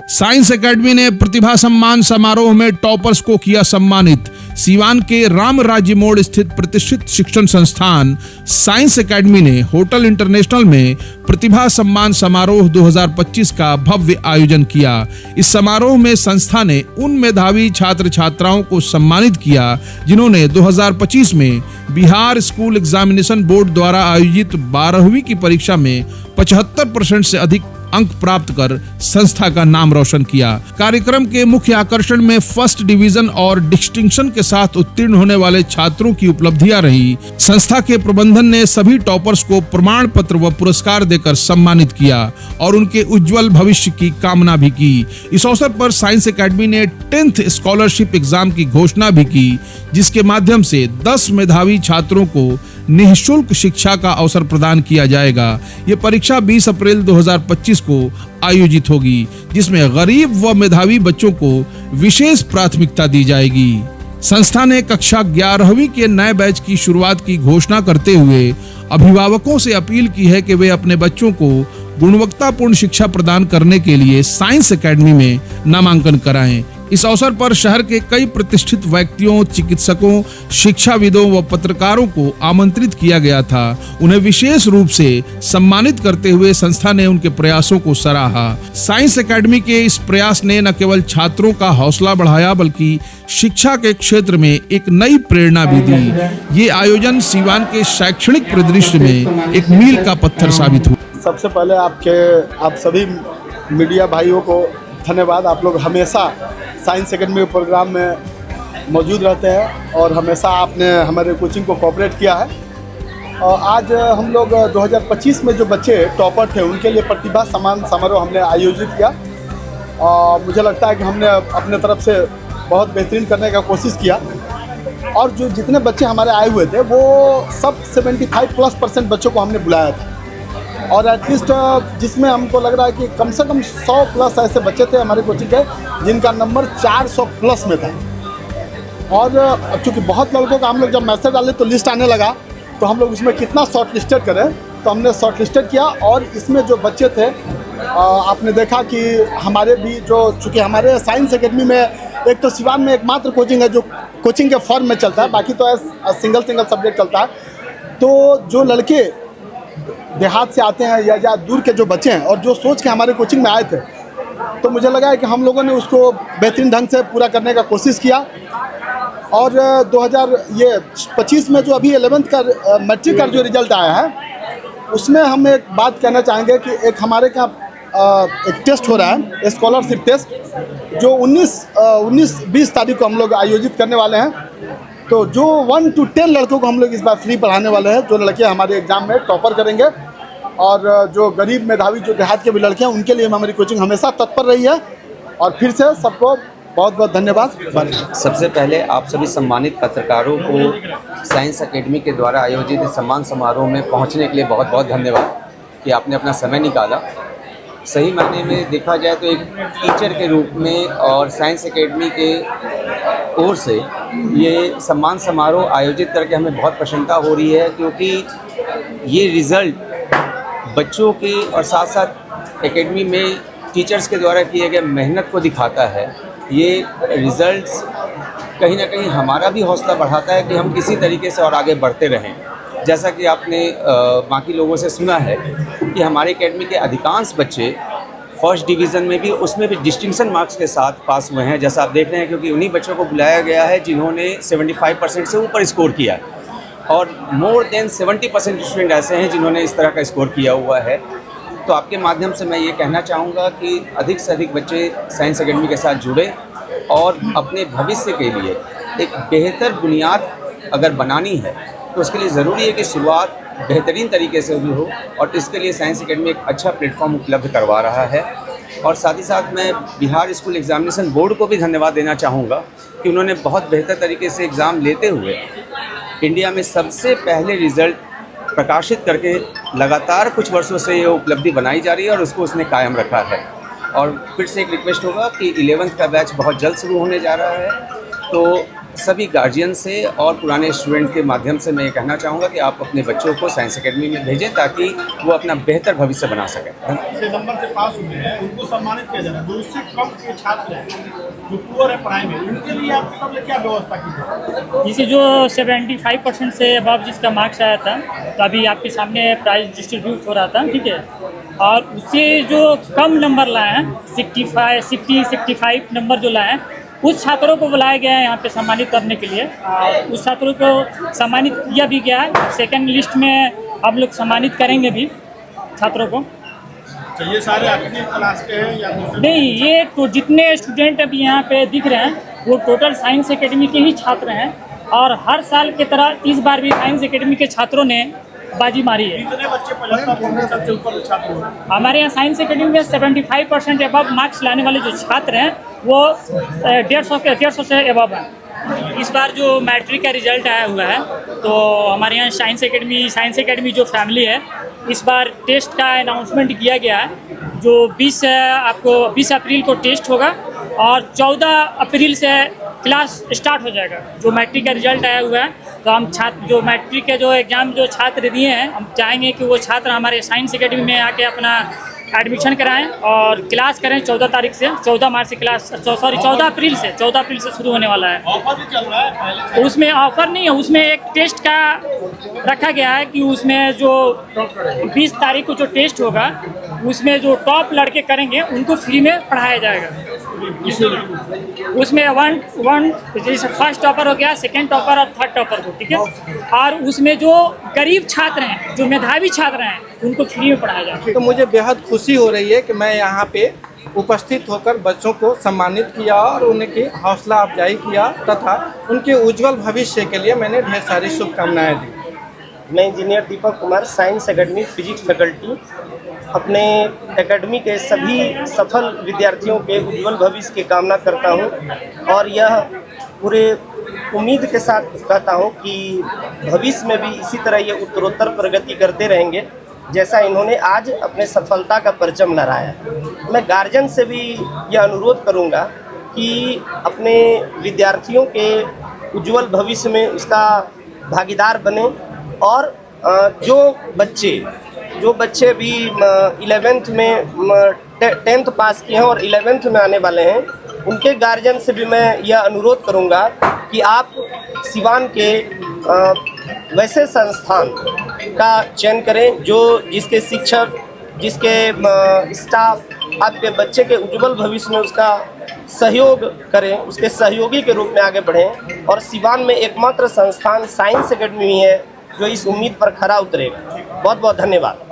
Science academy ने प्रतिभा सम्मान समारोह में टॉपर्स को किया सम्मानित। सीवान के राम राज्य मोड़ स्थित प्रतिष्ठित शिक्षण संस्थान साइंस एकेडमी ने होटल इंटरनेशनल में प्रतिभा सम्मान समारोह 2025 का भव्य आयोजन किया। इस समारोह में संस्था ने उन मेधावी छात्र छात्राओं को सम्मानित किया जिन्होंने 2025 में बिहार स्कूल एग्जामिनेशन बोर्ड द्वारा आयोजित 12वीं की परीक्षा में 75% से अधिक अंक प्राप्त कर संस्था का नाम रोशन किया। कार्यक्रम के मुख्य आकर्षण में फर्स्ट डिवीजन और डिस्टिंक्शन के साथ उत्तीर्ण होने वाले छात्रों की उपलब्धियां रही। संस्था के प्रबंधन ने सभी टॉपर्स को प्रमाण पत्र व पुरस्कार देकर सम्मानित किया और उनके उज्जवल भविष्य की कामना भी की। इस अवसर पर साइंस एकेडमी ने 10th स्कॉलरशिप एग्जाम की घोषणा भी की, जिसके माध्यम से 10 मेधावी छात्रों को निःशुल्क शिक्षा का अवसर प्रदान किया जाएगा। ये परीक्षा 20 अप्रैल 2025 को आयोजित होगी, जिसमें गरीब व मेधावी बच्चों को विशेष प्राथमिकता दी जाएगी। संस्था ने कक्षा 11वीं के नए बैच की शुरुआत की घोषणा करते हुए अभिभावकों से अपील की है कि वे अपने बच्चों को गुणवत्तापूर्ण शिक्षा प्रदान करने के लिए साइंस एकेडमी में नामांकन कराएं। इस अवसर पर शहर के कई प्रतिष्ठित व्यक्तियों, चिकित्सकों, शिक्षाविदों व पत्रकारों को आमंत्रित किया गया था। उन्हें विशेष रूप से सम्मानित करते हुए संस्था ने उनके प्रयासों को सराहा। साइंस एकेडमी के इस प्रयास ने न केवल छात्रों का हौसला बढ़ाया बल्कि शिक्षा के क्षेत्र में एक नई प्रेरणा भी दी। ये आयोजन सीवान के शैक्षणिक परिदृश्य में एक मील का पत्थर साबित हुआ। सबसे पहले आप सभी मीडिया भाइयों को धन्यवाद। आप लोग हमेशा साइंस एकेडमी प्रोग्राम में मौजूद रहते हैं और हमेशा आपने हमारे कोचिंग को कोऑपरेट किया है। और आज हम लोग 2025 में जो बच्चे टॉपर थे उनके लिए प्रतिभा सम्मान समारोह हमने आयोजित किया और मुझे लगता है कि हमने अपने तरफ से बहुत बेहतरीन करने का कोशिश किया। और जो जितने बच्चे हमारे आए हुए थे वो सब 75+ बच्चों को हमने बुलाया था और एटलीस्ट जिसमें हमको लग रहा है कि कम से कम 100+ ऐसे बच्चे थे हमारे कोचिंग के जिनका नंबर 400+ में था। और चूँकि बहुत लड़कों का हम लोग जब मैसेज डाले तो लिस्ट आने लगा, तो हम लोग उसमें कितना शॉर्ट लिस्टेड करें, तो हमने शॉर्ट लिस्टेड किया। और इसमें जो बच्चे थे आपने देखा कि हमारे भी चूँकि हमारे साइंस एकेडमी में एक तो सिवान में एकमात्र कोचिंग है जो कोचिंग के फॉर्म में चलता है, बाकी तो सिंगल सब्जेक्ट चलता है। तो जो लड़के देहात से आते हैं या दूर के जो बच्चे हैं और जो सोच के हमारे कोचिंग में आए थे, तो मुझे लगा है कि हम लोगों ने उसको बेहतरीन ढंग से पूरा करने का कोशिश किया। और 2025 में जो अभी 11th का मैट्रिक का जो रिजल्ट आया है उसमें हम एक बात कहना चाहेंगे कि एक हमारे यहाँ एक टेस्ट हो रहा है, स्कॉलरशिप टेस्ट, जो 19-20 तारीख को हम लोग आयोजित करने वाले हैं। तो जो 1 to 10 लड़कों को हम लोग इस बार फ्री पढ़ाने वाले हैं, जो लड़के हमारे एग्ज़ाम में टॉपर करेंगे। और जो गरीब मेधावी जो देहात के भी लड़के हैं उनके लिए हमारी कोचिंग हमेशा तत्पर रही है। और फिर से सबको बहुत बहुत धन्यवाद। सबसे पहले आप सभी सम्मानित पत्रकारों को साइंस एकेडमी के द्वारा आयोजित सम्मान समारोह में पहुंचने के लिए बहुत बहुत धन्यवाद कि आपने अपना समय निकाला। सही मायने में देखा जाए तो एक टीचर के रूप में और साइंस एकेडमी के ओर से ये सम्मान समारोह आयोजित करके हमें बहुत प्रसन्नता हो रही है, क्योंकि ये रिज़ल्ट बच्चों की और साथ साथ एकेडमी में टीचर्स के द्वारा किए गए मेहनत को दिखाता है। ये रिज़ल्ट्स कहीं ना कहीं हमारा भी हौसला बढ़ाता है कि हम किसी तरीके से और आगे बढ़ते रहें। जैसा कि आपने बाकी लोगों से सुना है कि हमारे एकेडमी के अधिकांश बच्चे फर्स्ट डिवीज़न में भी, उसमें भी डिस्टिंक्शन मार्क्स के साथ पास हुए हैं, जैसा आप देख रहे हैं, क्योंकि उन्हीं बच्चों को बुलाया गया है जिन्होंने 75% से ऊपर स्कोर किया है। और मोर देन 70% स्टूडेंट ऐसे हैं जिन्होंने इस तरह का स्कोर किया हुआ है। तो आपके माध्यम से मैं ये कहना चाहूँगा कि अधिक से अधिक बच्चे साइंस एकेडमी के साथ जुड़े और अपने भविष्य के लिए एक बेहतर बुनियाद अगर बनानी है तो उसके लिए ज़रूरी है कि शुरुआत बेहतरीन तरीके से भी हो, और इसके लिए साइंस एकेडमी एक अच्छा प्लेटफॉर्म उपलब्ध करवा रहा है। और साथ ही साथ मैं बिहार स्कूल एग्जामिनेशन बोर्ड को भी धन्यवाद देना चाहूँगा कि उन्होंने बहुत बेहतर तरीके से एग्ज़ाम लेते हुए इंडिया में सबसे पहले रिज़ल्ट प्रकाशित करके लगातार कुछ वर्षों से ये उपलब्धि बनाई जा रही है और उसको उसने कायम रखा है। और फिर से एक रिक्वेस्ट होगा कि 11th का बैच बहुत जल्द शुरू होने जा रहा है, तो सभी गार्जियन से और पुराने स्टूडेंट के माध्यम से मैं ये कहना चाहूँगा कि आप अपने बच्चों को साइंस एकेडमी में भेजें ताकि वो अपना बेहतर भविष्य बना सकें। से नंबर से पास हुए हैं उनको सम्मानित किया जा रहा है। जो उससे कम के छात्र हैं, जो पुअर है पढ़ाई में, उनके लिए आपकी तरफ से क्या व्यवस्था की जाए? इसे जो 75% से अबव जिसका मार्क्स आया था, तो अभी आपके सामने प्राइज डिस्ट्रीब्यूट हो रहा था, ठीक है। और उससे जो कम नंबर लाए हैं, 65 नंबर जो लाए हैं, उस छात्रों को बुलाया गया है यहाँ पे सम्मानित करने के लिए। उस छात्रों को सम्मानित किया भी गया है। सेकंड लिस्ट में हम लोग सम्मानित करेंगे भी छात्रों को। तो ये सारे आपकी क्लास के हैं या दूसरे? नहीं, ये तो जितने स्टूडेंट अभी यहाँ पे दिख रहे हैं वो टोटल साइंस एकेडमी के ही छात्र हैं। और हर साल की तरह इस बार भी साइंस एकेडमी के छात्रों ने बाजी मारी है। कितने बच्चे 75% से ऊपर छात्र हैं? हमारे यहाँ साइंस एकेडमी में 75% अबव मार्क्स लाने वाले जो छात्र हैं वो 150 से अबव हैं। इस बार जो मैट्रिक का रिजल्ट आया हुआ है, तो हमारे यहाँ साइंस एकेडमी जो फैमिली है, इस बार टेस्ट का अनाउंसमेंट किया गया है। जो 20 अप्रैल को टेस्ट होगा और 14 अप्रैल से क्लास स्टार्ट हो जाएगा। जो मैट्रिक का रिजल्ट आया हुआ है, तो हम छात्र जो मैट्रिक के जो एग्ज़ाम जो छात्र दिए हैं, हम चाहेंगे कि वो छात्र हमारे साइंस एकेडमी में आके अपना एडमिशन कराएं और क्लास करें। 14 अप्रैल से शुरू होने वाला है। ऑफर भी चल रहा है पहले? उसमें ऑफर नहीं है, उसमें एक टेस्ट का रखा गया है कि उसमें जो 20 तारीख को जो टेस्ट होगा, उसमें जो टॉप लड़के करेंगे उनको फ्री में पढ़ाया जाएगा। उसमें वन जैसे फर्स्ट टॉपर हो गया, सेकंड टॉपर और थर्ड टॉपर को, ठीक है। और उसमें जो गरीब छात्र हैं, जो मेधावी छात्र हैं, उनको फ्री में पढ़ाया जाएगा। तो मुझे बेहद खुशी हो रही है कि मैं यहाँ पे उपस्थित होकर बच्चों को सम्मानित किया और उनकी हौसला अफजाई किया तथा उनके उज्जवल भविष्य के लिए मैंने ढेर सारी शुभकामनाएं दी। मैं engineer Deepak Kumar, science academy physics faculty, अपने एकेडमी के सभी सफल विद्यार्थियों के उज्जवल भविष्य की कामना करता हूं और यह पूरे उम्मीद के साथ कहता हूं कि भविष्य में भी इसी तरह ये उत्तरोत्तर प्रगति करते रहेंगे जैसा इन्होंने आज अपने सफलता का परचम लहराया। मैं गार्जियन से भी यह अनुरोध करूंगा कि अपने विद्यार्थियों के उज्जवल भविष्य में उसका भागीदार बने और जो बच्चे भी 11th में 10th पास किए हैं और 11th में आने वाले हैं, उनके गार्जियन से भी मैं यह अनुरोध करूंगा कि आप सिवान के वैसे संस्थान का चयन करें जिसके शिक्षक, जिसके स्टाफ आपके बच्चे के उज्जवल भविष्य में उसका सहयोग करें, उसके सहयोगी के रूप में आगे बढ़ें। और सिवान में एकमात्र संस्थान साइंस एकेडमी है जो इस उम्मीद पर खरा उतरेगा। बहुत बहुत धन्यवाद।